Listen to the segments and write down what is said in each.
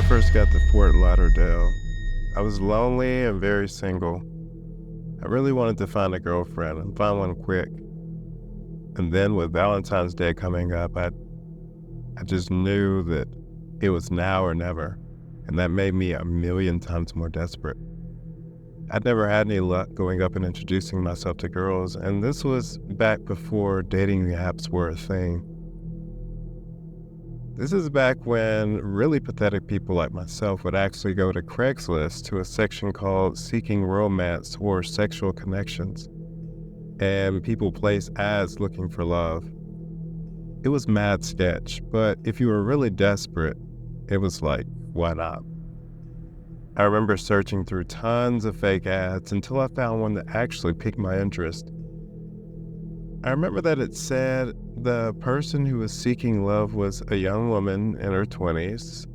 first got to Fort Lauderdale, I was lonely and very single. I really wanted to find a girlfriend and find one quick. And then with Valentine's Day coming up, I just knew that it was now or never. And that made me a million times more desperate. I'd never had any luck going up and introducing myself to girls, and this was back before dating apps were a thing. This is back when really pathetic people like myself would actually go to Craigslist to a section called Seeking Romance or Sexual Connections, and people place ads looking for love. It was mad sketch, but if you were really desperate, it was like, why not? I remember searching through tons of fake ads until I found one that actually piqued my interest. I remember that it said the person who was seeking love was a young woman in her 20s,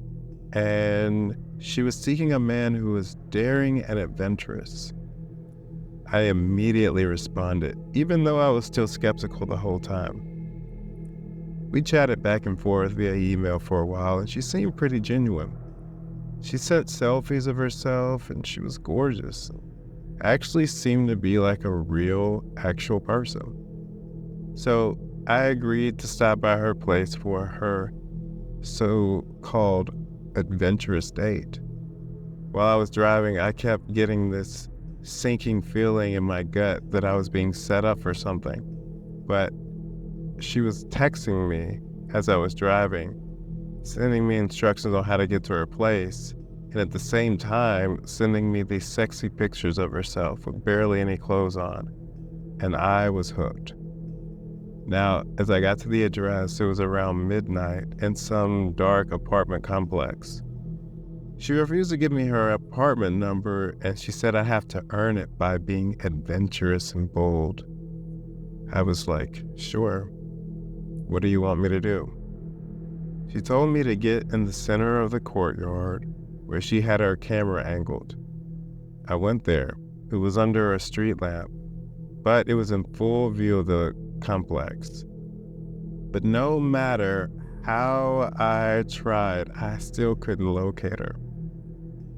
and she was seeking a man who was daring and adventurous. I immediately responded, even though I was still skeptical the whole time. We chatted back and forth via email for a while, and she seemed pretty genuine. She sent selfies of herself, and she was gorgeous. Actually seemed to be like a real, actual person. So I agreed to stop by her place for her so-called adventurous date. While I was driving, I kept getting this sinking feeling in my gut that I was being set up for something. But she was texting me as I was driving, sending me instructions on how to get to her place, and at the same time sending me these sexy pictures of herself with barely any clothes on, and I was hooked. Now, as I got to the address, it was around midnight in some dark apartment complex. She refused to give me her apartment number, and she said I'd have to earn it by being adventurous and bold. I was like, sure. What do you want me to do? She told me to get in the center of the courtyard where she had her camera angled. I went there. It was under a street lamp, but it was in full view of the complex. But no matter how I tried, I still couldn't locate her.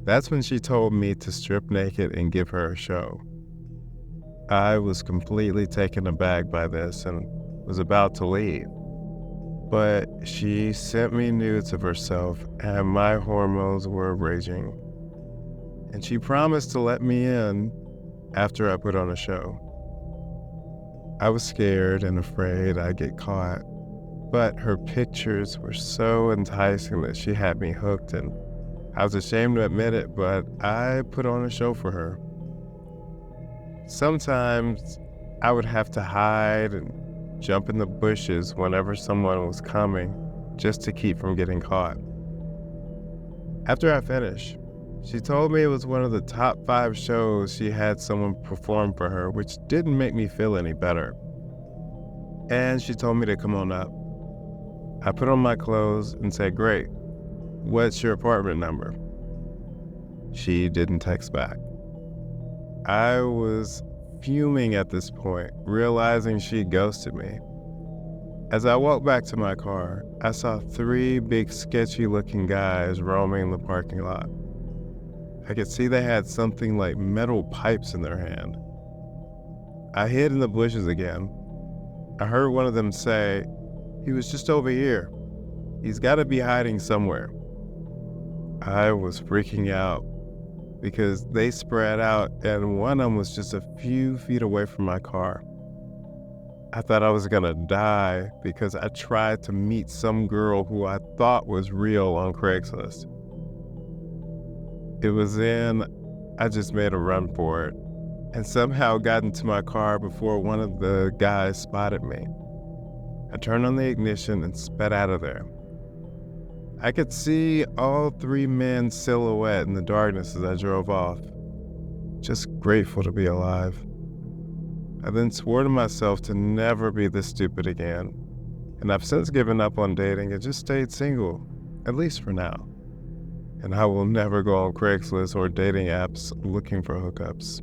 That's when she told me to strip naked and give her a show. I was completely taken aback by this and was about to leave. But she sent me nudes of herself, and my hormones were raging. And she promised to let me in after I put on a show. I was scared and afraid I'd get caught, but her pictures were so enticing that she had me hooked, and I was ashamed to admit it, but I put on a show for her. Sometimes I would have to hide and jump in the bushes whenever someone was coming, just to keep from getting caught. After I finished, she told me it was one of the top 5 shows she had someone perform for her, which didn't make me feel any better. And she told me to come on up. I put on my clothes and said, "Great, what's your apartment number?" She didn't text back. I was fuming at this point, realizing she ghosted me. As I walked back to my car, I saw 3 big sketchy-looking guys roaming the parking lot. I could see they had something like metal pipes in their hand. I hid in the bushes again. I heard one of them say, "He was just over here. He's got to be hiding somewhere." I was freaking out because they spread out and one of them was just a few feet away from my car. I thought I was gonna die because I tried to meet some girl who I thought was real on Craigslist. It was then I just made a run for it and somehow got into my car before one of the guys spotted me. I turned on the ignition and sped out of there. I could see all 3 men's silhouette in the darkness as I drove off, just grateful to be alive. I then swore to myself to never be this stupid again, and I've since given up on dating and just stayed single, at least for now. And I will never go on Craigslist or dating apps looking for hookups.